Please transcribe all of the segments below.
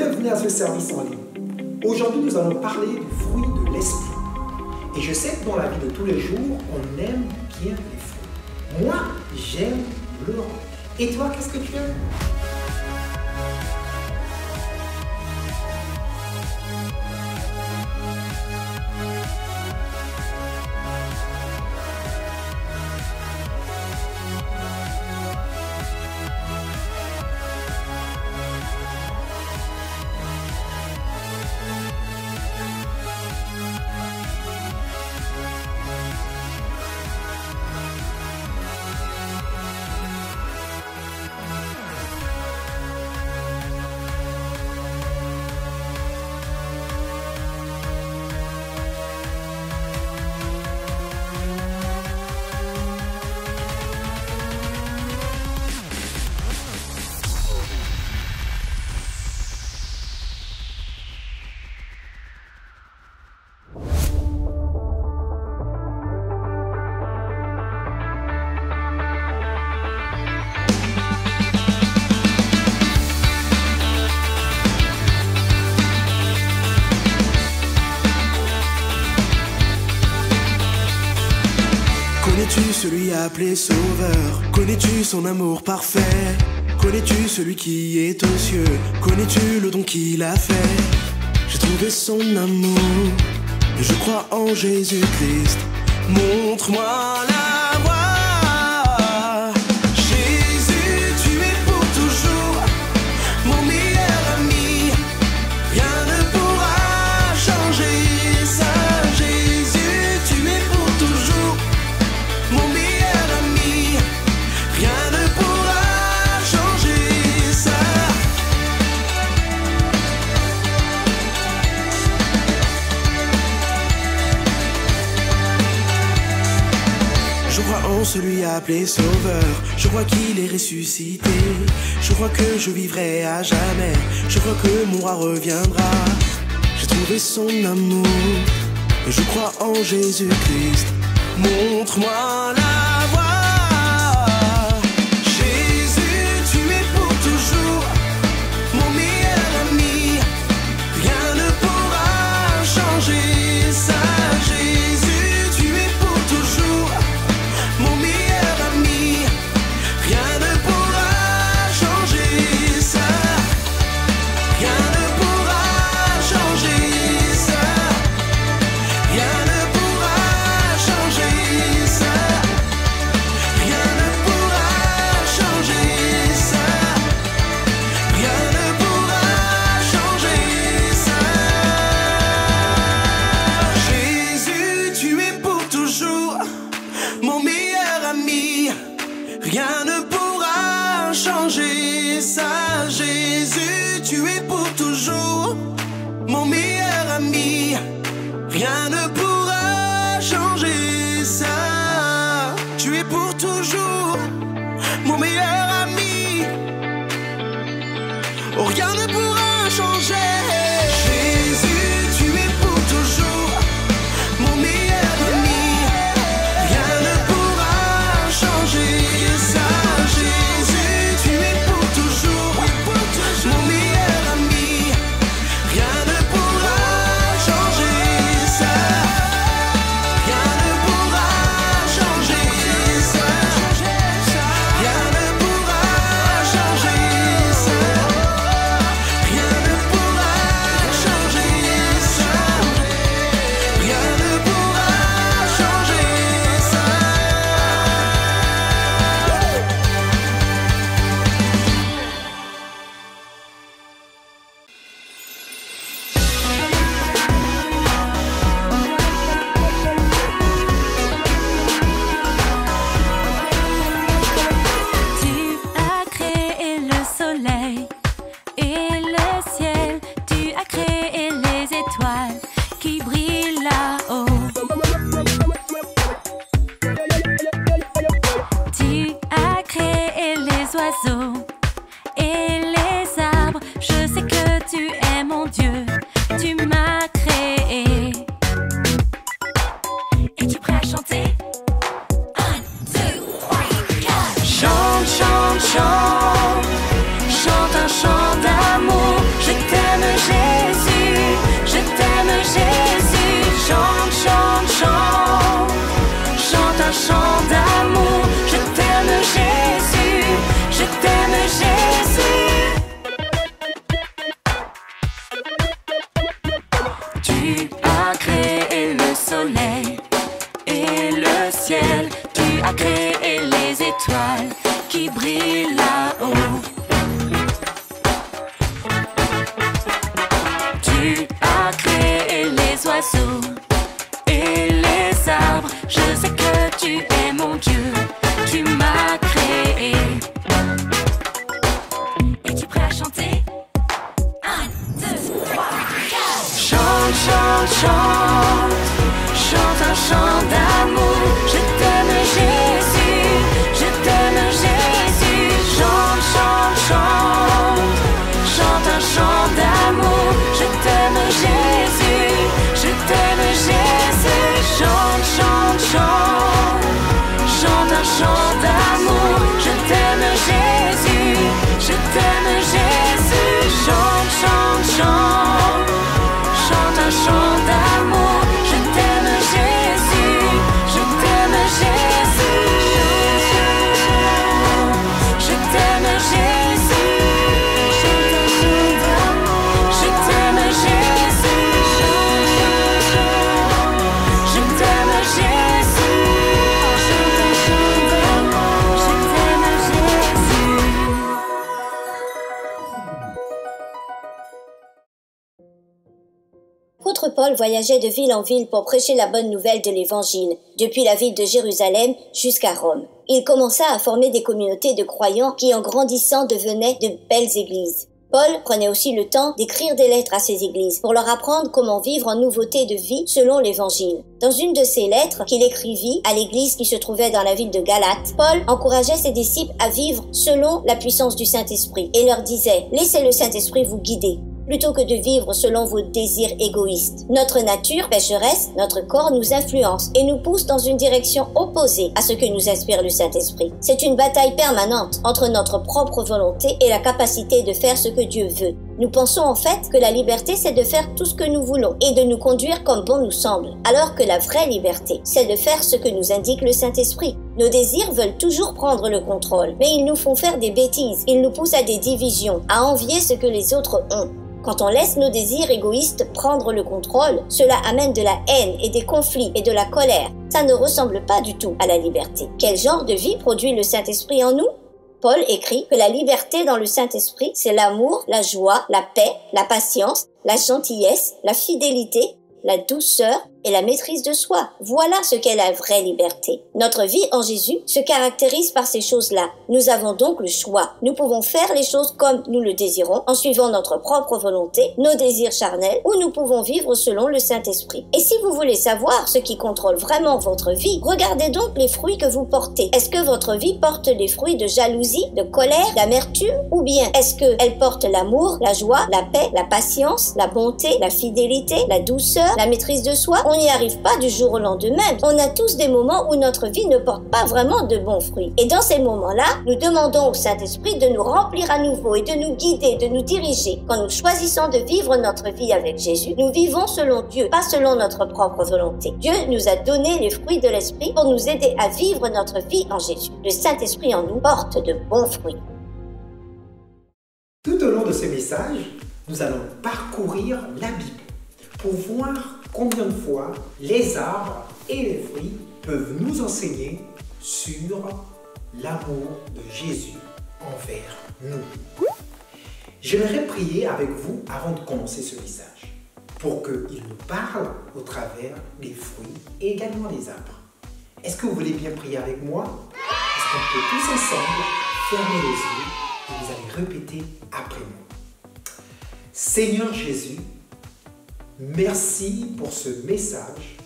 Bienvenue à ce service en ligne. Aujourd'hui, nous allons parler du fruit de l'esprit. Et je sais que dans la vie de tous les jours, on aime bien les fruits. Moi, j'aime l'orange. Et toi, qu'est-ce que tu aimes? Connais-tu celui appelé Sauveur? Connais-tu son amour parfait? Connais-tu celui qui est aux cieux? Connais-tu le don qu'il a fait? J'ai trouvé son amour et je crois en Jésus-Christ. Montre-moi la voie. Jésus, tu es pour toujours mon meilleur ami. Rien ne pourra changer ça. Jésus, tu es pour toujours mon meilleur ami, rien ne pourra changer ça. Je crois en celui appelé Sauveur, je crois qu'il est ressuscité. Je crois que je vivrai à jamais, je crois que mon roi reviendra. J'ai trouvé son amour, et je crois en Jésus-Christ. Montre-moi la voie. Jésus, tu es pour toujours mon meilleur ami. Rien ne pourra changer ça. Jésus, tu es pour toujours mon meilleur ami. Rien ne pourra changer ça. Rien ne pourra changer ça. Rien ne rien ne pourra changer ça. Jésus, tu es pour toujours mon meilleur ami. Rien ne pourra changer ça. Tu es pour toujours mon meilleur ami. Oh, rien ne pourra changer. Jésus, tu es pour toujours mon meilleur ami. Rien ne pourra changer. Jésus, tu es pour toujours mon meilleur ami. Rien ne pourra changer ça. Rien ne pourra changer ça. Rien ne pourra changer ça. Rien ne pourra changer ça. Rien ne pourra changer ça. Tu as créé le soleil et le ciel. Tu as créé les étoiles qui brillent là-haut. Tu as créé les oiseaux et les arbres. Je sais que tu es mon Dieu. Tu m'as créé. Es-tu prêt à chanter? 1, 2, 3, 4. Chante, chante, chante, chante un chant d'amour. Je t'aime oiseaux et les arbres. Je sais que tu es mon Dieu, tu m'as créé. Es-tu prêt à chanter? 1, 2, 3, 4. Chante, chante, chante, chante un chant d'amour. Je t'aime Jésus, je t'aime Jésus. Chante, chante, chante, chante un chant d'amour. Je t'aime Jésus, je t'aime Jésus. Chante, chante, chante, chante un chant d'amour. Je t'aime Jésus, je t'aime Jésus. Chante, chante, chante, chante un chant d'amour. Je t'aime Jésus, je t'aime Jésus. Je t'aime Jésus, je t'aime Jésus. Je t'aime Jésus, je t'aime Jésus. L'apôtre Paul voyageait de ville en ville pour prêcher la bonne nouvelle de l'Évangile, depuis la ville de Jérusalem jusqu'à Rome. Il commença à former des communautés de croyants qui, en grandissant, devenaient de belles églises. Paul prenait aussi le temps d'écrire des lettres à ces églises pour leur apprendre comment vivre en nouveauté de vie selon l'Évangile. Dans une de ces lettres qu'il écrivit à l'église qui se trouvait dans la ville de Galate, Paul encourageait ses disciples à vivre selon la puissance du Saint-Esprit et leur disait « Laissez le Saint-Esprit vous guider ». Plutôt que de vivre selon vos désirs égoïstes. Notre nature pécheresse, notre corps nous influence et nous pousse dans une direction opposée à ce que nous inspire le Saint-Esprit. C'est une bataille permanente entre notre propre volonté et la capacité de faire ce que Dieu veut. Nous pensons en fait que la liberté, c'est de faire tout ce que nous voulons et de nous conduire comme bon nous semble, alors que la vraie liberté, c'est de faire ce que nous indique le Saint-Esprit. Nos désirs veulent toujours prendre le contrôle, mais ils nous font faire des bêtises, ils nous poussent à des divisions, à envier ce que les autres ont. Quand on laisse nos désirs égoïstes prendre le contrôle, cela amène de la haine et des conflits et de la colère. Ça ne ressemble pas du tout à la liberté. Quel genre de vie produit le Saint-Esprit en nous? Paul écrit que la liberté dans le Saint-Esprit, c'est l'amour, la joie, la paix, la patience, la gentillesse, la fidélité, la douceur et la maîtrise de soi. Voilà ce qu'est la vraie liberté. Notre vie en Jésus se caractérise par ces choses-là. Nous avons donc le choix. Nous pouvons faire les choses comme nous le désirons, en suivant notre propre volonté, nos désirs charnels, ou nous pouvons vivre selon le Saint-Esprit. Et si vous voulez savoir ce qui contrôle vraiment votre vie, regardez donc les fruits que vous portez. Est-ce que votre vie porte des fruits de jalousie, de colère, d'amertume, ou bien est-ce qu'elle porte l'amour, la joie, la paix, la patience, la bonté, la fidélité, la douceur, la maîtrise de soi? On n'y arrive pas du jour au lendemain. On a tous des moments où notre vie ne porte pas vraiment de bons fruits. Et dans ces moments-là, nous demandons au Saint-Esprit de nous remplir à nouveau et de nous guider, de nous diriger. Quand nous choisissons de vivre notre vie avec Jésus, nous vivons selon Dieu, pas selon notre propre volonté. Dieu nous a donné les fruits de l'Esprit pour nous aider à vivre notre vie en Jésus. Le Saint-Esprit en nous porte de bons fruits. Tout au long de ce message, nous allons parcourir la Bible pour voir combien de fois les arbres et les fruits peuvent nous enseigner sur l'amour de Jésus envers nous. J'aimerais prier avec vous avant de commencer ce message pour qu'il nous parle au travers des fruits et également des arbres. Est-ce que vous voulez bien prier avec moi? Est-ce qu'on peut tous ensemble fermer les yeux et vous allez répéter après moi? Seigneur Jésus, merci pour ce message.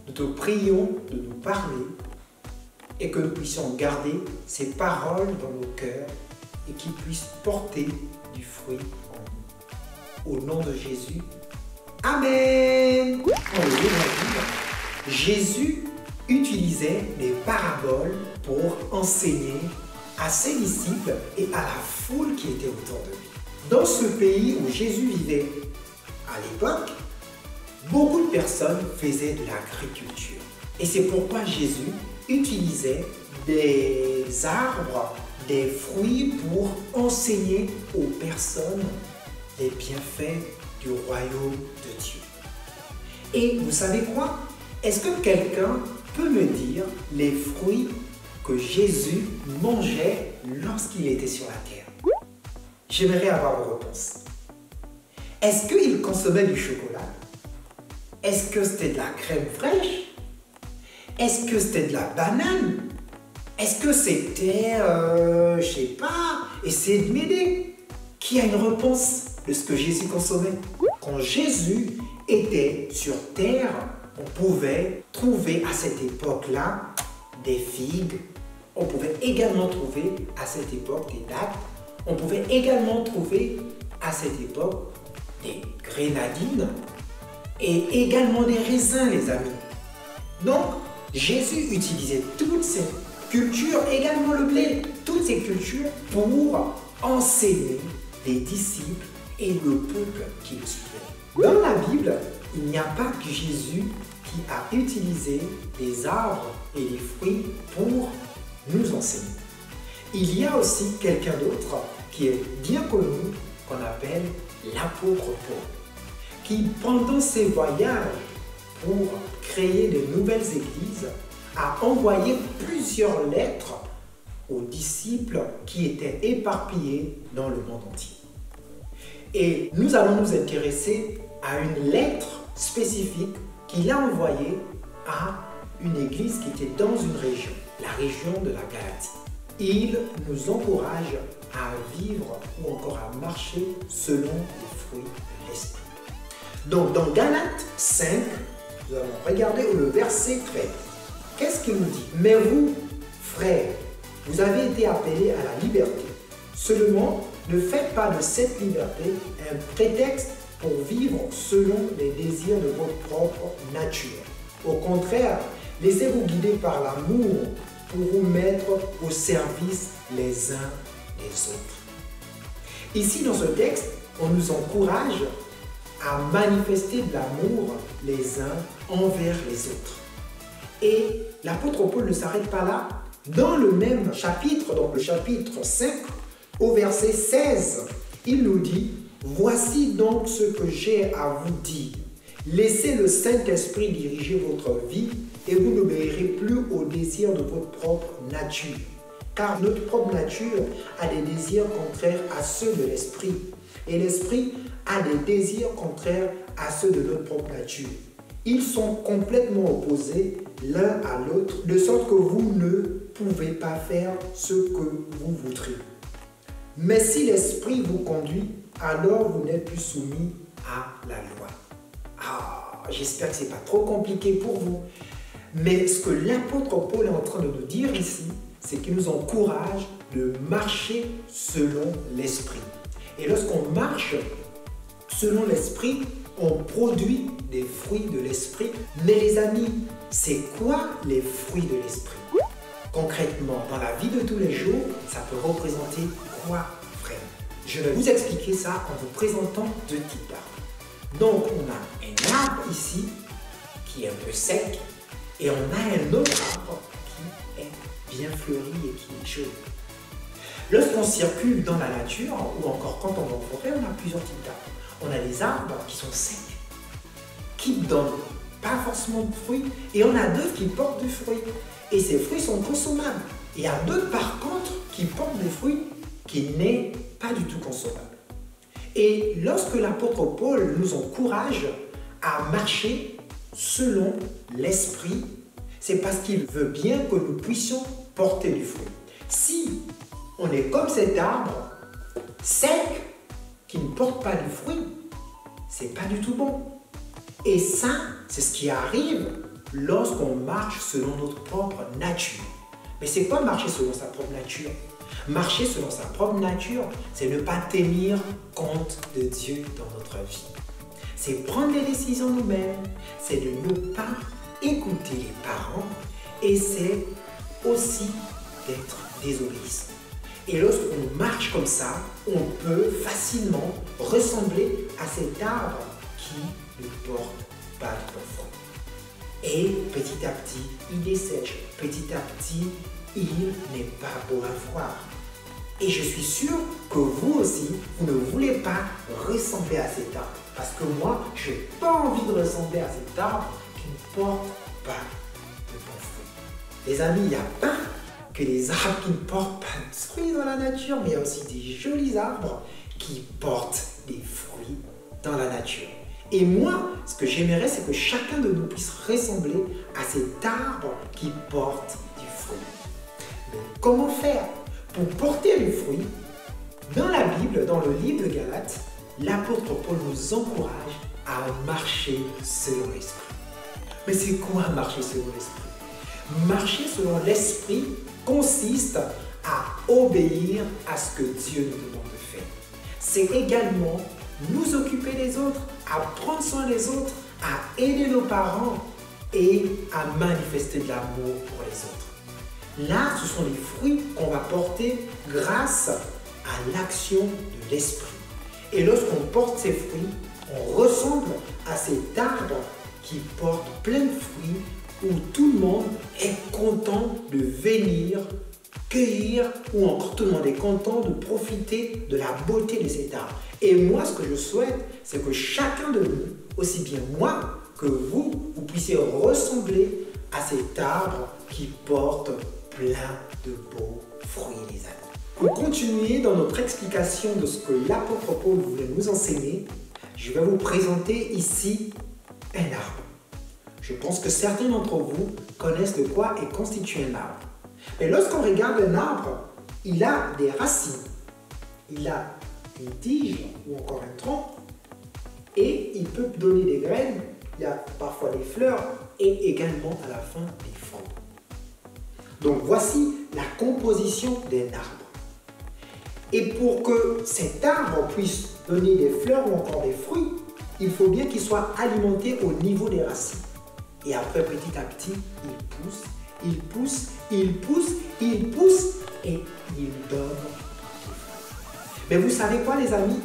Nous te prions de nous parler et que nous puissions garder ces paroles dans nos cœurs et qu'ils puissent porter du fruit en nous. Au nom de Jésus, Amen. Dans le livre, Jésus utilisait des paraboles pour enseigner à ses disciples et à la foule qui était autour de lui. Dans ce pays où Jésus vivait, à l'époque, beaucoup de personnes faisaient de l'agriculture. Et c'est pourquoi Jésus utilisait des arbres, des fruits pour enseigner aux personnes les bienfaits du royaume de Dieu. Et vous savez quoi? Est-ce que quelqu'un peut me dire les fruits que Jésus mangeait lorsqu'il était sur la terre? J'aimerais avoir vos réponses. Est-ce qu'il consommait du chocolat? Est-ce que c'était de la crème fraîche? Est-ce que c'était de la banane? Est-ce que c'était, je sais pas, essayer de m'aider? Qui a une réponse de ce que Jésus consommait? Quand Jésus était sur terre, on pouvait trouver à cette époque-là des figues. On pouvait également trouver à cette époque des dattes. On pouvait également trouver à cette époque des grenadines et également des raisins, les amis. Donc, Jésus utilisait toutes ces cultures, également le blé, toutes ces cultures pour enseigner les disciples et le peuple qui le suivait. Dans la Bible, il n'y a pas que Jésus qui a utilisé les arbres et les fruits pour nous enseigner. Il y a aussi quelqu'un d'autre qui est bien connu, qu'on appelle l'apôtre Paul, qui pendant ses voyages pour créer de nouvelles églises a envoyé plusieurs lettres aux disciples qui étaient éparpillés dans le monde entier. Et nous allons nous intéresser à une lettre spécifique qu'il a envoyée à une église qui était dans une région, la région de la Galatie. Il nous encourage à vivre ou encore à marcher selon les fruits de l'esprit. Donc dans Galates 5, nous allons regarder le verset 13. Qu'est-ce qu'il nous dit? Mais vous, frères, vous avez été appelés à la liberté. Seulement, ne faites pas de cette liberté un prétexte pour vivre selon les désirs de votre propre nature. Au contraire, laissez-vous guider par l'amour pour vous mettre au service les uns des autres. Ici, dans ce texte, on nous encourage à manifester de l'amour les uns envers les autres. Et l'apôtre Paul ne s'arrête pas là. Dans le même chapitre, donc le chapitre 5, au verset 16, il nous dit « Voici donc ce que j'ai à vous dire. Laissez le Saint-Esprit diriger votre vie et vous n'obéirez plus aux désirs de votre propre nature. Car notre propre nature a des désirs contraires à ceux de l'Esprit. Et l'Esprit a des désirs contraires à ceux de notre propre nature. Ils sont complètement opposés l'un à l'autre, de sorte que vous ne pouvez pas faire ce que vous voudrez. Mais si l'Esprit vous conduit, alors vous n'êtes plus soumis à la loi. » J'espère que ce n'est pas trop compliqué pour vous. Mais ce que l'apôtre Paul est en train de nous dire ici, c'est qu'il nous encourage de marcher selon l'Esprit. Et lorsqu'on marche selon l'Esprit, on produit des fruits de l'Esprit. Mais les amis, c'est quoi les fruits de l'Esprit? Concrètement, dans la vie de tous les jours, ça peut représenter quoi vraiment? Je vais vous expliquer ça en vous présentant deux types d'arbres. Donc, on a un arbre ici qui est un peu sec et on a un autre arbre qui est bien fleuri et qui est joli. Lorsqu'on circule dans la nature ou encore quand on va en forêt, on a plusieurs types d'arbres. On a des arbres qui sont secs, qui ne donnent pas forcément de fruits, et on a d'autres qui portent des fruits. Et ces fruits sont consommables. Et il y a d'autres par contre qui portent des fruits qui n'est pas du tout consommables. Et lorsque l'apôtre Paul nous encourage à marcher selon l'Esprit, c'est parce qu'il veut bien que nous puissions porter du fruit. Si on est comme cet arbre sec qui ne porte pas de fruits, c'est pas du tout bon. Et ça, c'est ce qui arrive lorsqu'on marche selon notre propre nature. Mais c'est quoi marcher selon sa propre nature? Marcher selon sa propre nature, c'est ne pas tenir compte de Dieu dans notre vie. C'est prendre les décisions nous-mêmes, c'est de ne pas écouter les parents et c'est aussi d'être désobéissant. Et lorsqu'on marche comme ça, on peut facilement ressembler à cet arbre qui ne porte pas de bon fruit. Et petit à petit, il dessèche. Petit à petit, il n'est pas beau à voir. Et je suis sûr que vous aussi, vous ne voulez pas ressembler à cet arbre. Parce que moi, je n'ai pas envie de ressembler à cet arbre qui ne porte pas de bons fruits. Les amis, il n'y a pas que les arbres qui ne portent pas de fruits dans la nature, mais il y a aussi des jolis arbres qui portent des fruits dans la nature. Et moi, ce que j'aimerais, c'est que chacun de nous puisse ressembler à cet arbre qui porte du fruit. Mais comment faire pour porter du fruit? Dans la Bible, dans le livre de Galates, l'apôtre Paul nous encourage à marcher selon l'Esprit. Mais c'est quoi marcher selon l'Esprit? Marcher selon l'Esprit consiste à obéir à ce que Dieu nous demande de faire. C'est également nous occuper des autres, à prendre soin des autres, à aider nos parents et à manifester de l'amour pour les autres. Là, ce sont les fruits qu'on va porter grâce à l'action de l'Esprit. Et lorsqu'on porte ces fruits, on ressemble à cet arbre qui porte plein de fruits où tout le monde est content de venir cueillir ou encore tout le monde est content de profiter de la beauté de cet arbre. Et moi, ce que je souhaite, c'est que chacun de nous, aussi bien moi que vous puissiez ressembler à cet arbre qui porte plein de beaux fruits, les amis. Pour continuer dans notre explication de ce que l'apôtre Paul voulait nous enseigner, je vais vous présenter ici un arbre. Je pense que certains d'entre vous connaissent de quoi est constitué un arbre. Mais lorsqu'on regarde un arbre, il a des racines, il a une tige ou encore un tronc, et il peut donner des graines, il y a parfois des fleurs et également à la fin des feuilles. Donc voici la composition d'un arbre. Et pour que cet arbre puisse donner des fleurs ou encore des fruits, il faut bien qu'il soit alimenté au niveau des racines. Et après, petit à petit, il pousse, il pousse, il pousse, il pousse et il donne des fruits. Mais vous savez quoi, les amis?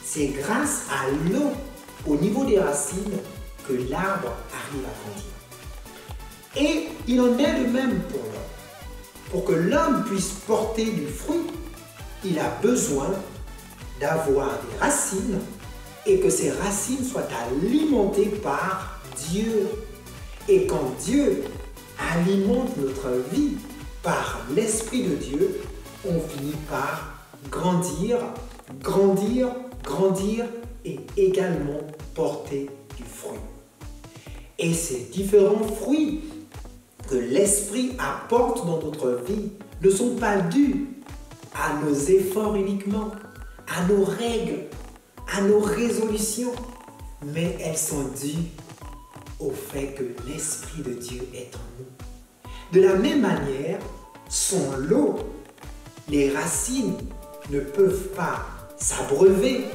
C'est grâce à l'eau au niveau des racines que l'arbre arrive à grandir. Et il en est de même pour l'homme. Pour que l'homme puisse porter du fruit, il a besoin d'avoir des racines et que ces racines soient alimentées par Dieu. Et quand Dieu alimente notre vie par l'Esprit de Dieu, on finit par grandir, grandir, grandir et également porter du fruit. Et ces différents fruits que l'Esprit apporte dans notre vie ne sont pas dus à nos efforts uniquement, à nos règles, à nos résolutions, mais elles sont dues au fait que l'Esprit de Dieu est en nous. De la même manière, sans l'eau, les racines ne peuvent pas s'abreuver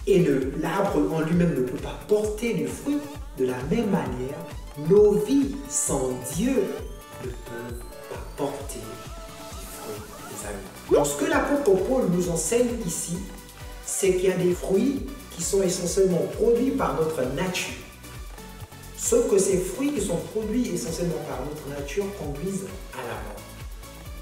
et l'arbre en lui-même ne peut pas porter du fruit. De la même manière, nos vies sans Dieu ne peuvent pas porter du fruit, les amis. Donc ce que l'apôtre Paul nous enseigne ici, c'est qu'il y a des fruits qui sont essentiellement produits par notre nature. Sauf que ces fruits qui sont produits essentiellement par notre nature conduisent à la mort.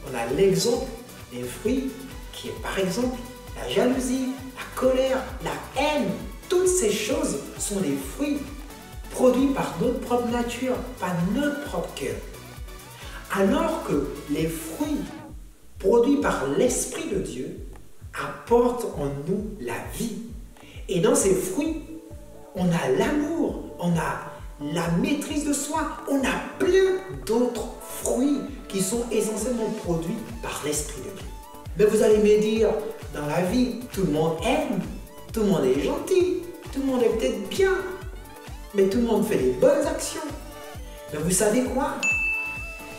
On a l'exemple des fruits qui est par exemple la jalousie, la colère, la haine. Toutes ces choses sont des fruits produits par notre propre nature, par notre propre cœur. Alors que les fruits produits par l'Esprit de Dieu apportent en nous la vie. Et dans ces fruits, on a l'amour, on a la maîtrise de soi, on a plein d'autres fruits qui sont essentiellement produits par l'Esprit de Dieu. Mais vous allez me dire, dans la vie, tout le monde aime, tout le monde est gentil, tout le monde est peut-être bien, mais tout le monde fait des bonnes actions. Mais vous savez quoi?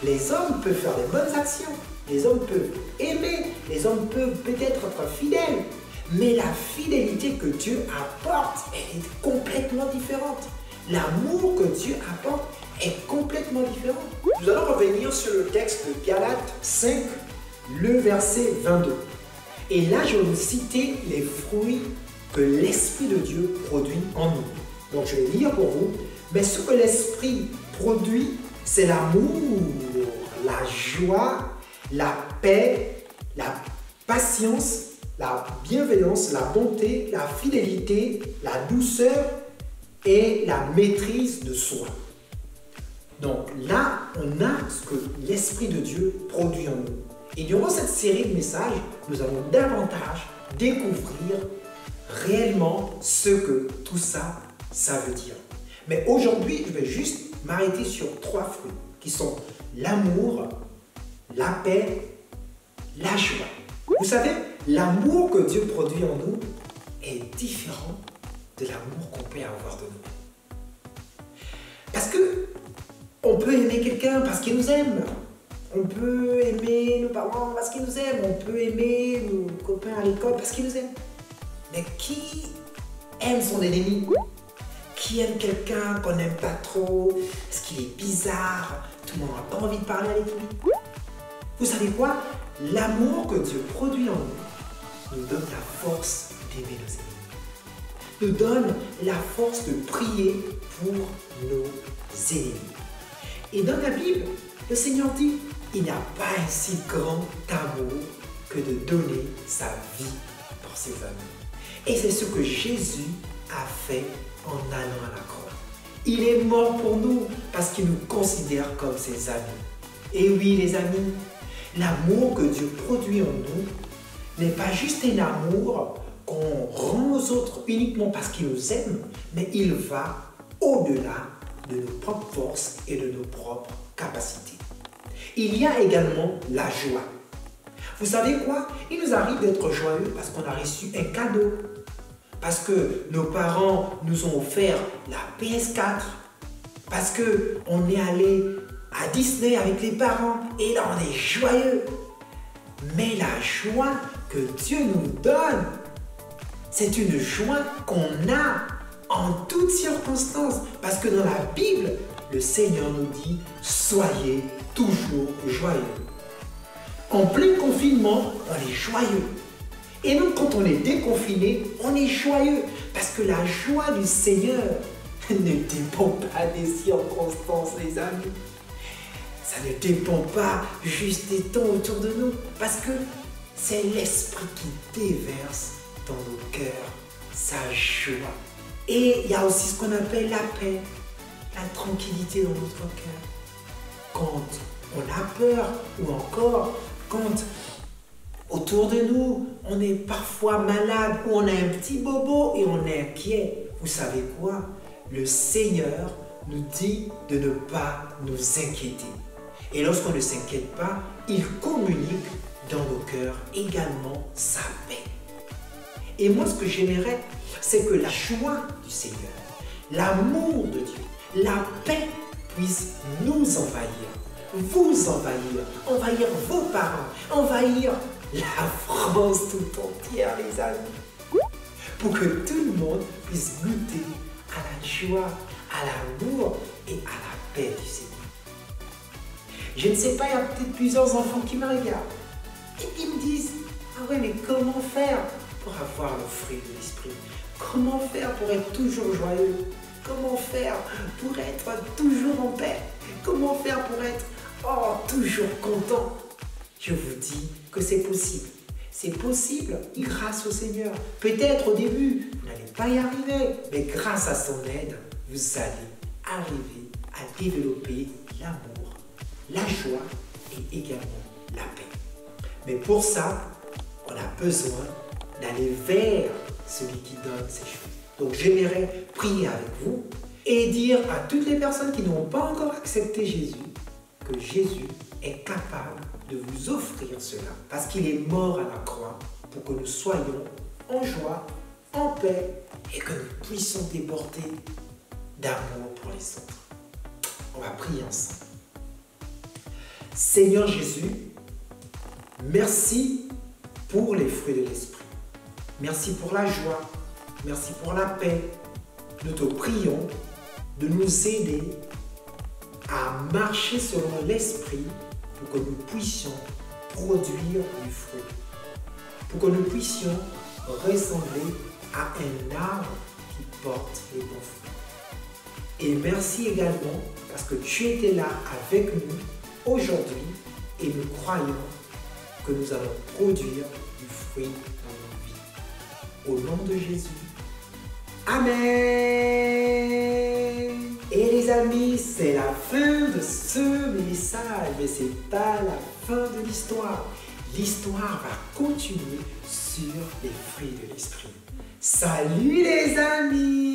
Les hommes peuvent faire des bonnes actions, les hommes peuvent aimer, les hommes peuvent peut-être être fidèles, mais la fidélité que Dieu apporte, elle est complètement différente. L'amour que Dieu apporte est complètement différent. Nous allons revenir sur le texte de Galates 5, le verset 22. Et là, je vais vous citer les fruits que l'Esprit de Dieu produit en nous. Donc, je vais lire pour vous. Mais ce que l'Esprit produit, c'est l'amour, la joie, la paix, la patience, la bienveillance, la bonté, la fidélité, la douceur et la maîtrise de soi. Donc là, on a ce que l'Esprit de Dieu produit en nous. Et durant cette série de messages, nous allons davantage découvrir réellement ce que tout ça veut dire. Mais aujourd'hui, je vais juste m'arrêter sur 3 fruits qui sont l'amour, la paix, la joie. Vous savez, l'amour que Dieu produit en nous est différent de l'amour qu'on peut avoir de nous. Parce que on peut aimer quelqu'un parce qu'il nous aime. On peut aimer nos parents parce qu'ils nous aiment. On peut aimer nos copains à l'école parce qu'ils nous aiment. Mais qui aime son ennemi? Qui aime quelqu'un qu'on n'aime pas trop? Parce qu'il est bizarre? Tout le monde n'a pas envie de parler avec lui. Vous savez quoi? L'amour que Dieu produit en nous donne la force d'aimer nos ennemis. Nous donne la force de prier pour nos ennemis. Et dans la Bible, le Seigneur dit, il n'y a pas un si grand amour que de donner sa vie pour ses amis. Et c'est ce que Jésus a fait en allant à la croix. Il est mort pour nous parce qu'il nous considère comme ses amis. Et oui, les amis, l'amour que Dieu produit en nous n'est pas juste un amour qu'on rend aux autres uniquement parce qu'il nous aime, mais il va au-delà de nos propres forces et de nos propres capacités. Il y a également la joie. Vous savez quoi? Il nous arrive d'être joyeux parce qu'on a reçu un cadeau. Parce que nos parents nous ont offert la PS4. Parce qu'on est allé à Disney avec les parents et là on est joyeux. Mais la joie que Dieu nous donne, c'est une joie qu'on a en toutes circonstances. Parce que dans la Bible, le Seigneur nous dit « Soyez toujours joyeux ». En plein confinement, on est joyeux. Et même quand on est déconfiné, on est joyeux. Parce que la joie du Seigneur ne dépend pas des circonstances, les amis. Ça ne dépend pas juste des temps autour de nous. Parce que c'est l'Esprit qui déverse dans nos cœurs sa joie. Et il y a aussi ce qu'on appelle la paix, la tranquillité dans notre cœur. Quand on a peur ou encore quand autour de nous, on est parfois malade ou on a un petit bobo et on est inquiet. Vous savez quoi? Le Seigneur nous dit de ne pas nous inquiéter. Et lorsqu'on ne s'inquiète pas, il communique dans nos cœurs également sa paix. Et moi, ce que j'aimerais, c'est que la joie du Seigneur, l'amour de Dieu, la paix puisse nous envahir, vous envahir vos parents, envahir la France tout entière, les amis. Pour que tout le monde puisse goûter à la joie, à l'amour et à la paix du Seigneur. Je ne sais pas, il y a peut-être plusieurs enfants qui me regardent et qui me disent « Ah ouais, mais comment faire pour avoir le fruit de l'esprit? Comment faire pour être toujours joyeux? Comment faire pour être toujours en paix? Comment faire pour être toujours content ?» Je vous dis que c'est possible. C'est possible grâce au Seigneur. Peut-être au début, vous n'allez pas y arriver, mais grâce à son aide, vous allez arriver à développer l'amour, la joie et également la paix. Mais pour ça, on a besoin d'aller vers celui qui donne ces choses. Donc j'aimerais prier avec vous et dire à toutes les personnes qui n'ont pas encore accepté Jésus que Jésus est capable de vous offrir cela parce qu'il est mort à la croix pour que nous soyons en joie, en paix et que nous puissions déborder d'amour pour les autres. On va prier ensemble. Seigneur Jésus, merci pour les fruits de l'esprit. Merci pour la joie. Merci pour la paix. Nous te prions de nous aider à marcher selon l'esprit pour que nous puissions produire du fruit. Pour que nous puissions ressembler à un arbre qui porte les bons fruits. Et merci également parce que tu étais là avec nous aujourd'hui et nous croyons que nous allons produire du fruit dans nos vies. Au nom de Jésus. Amen. Et les amis, c'est la fin de ce message, mais ce n'est pas la fin de l'histoire. L'histoire va continuer sur les fruits de l'esprit. Salut les amis!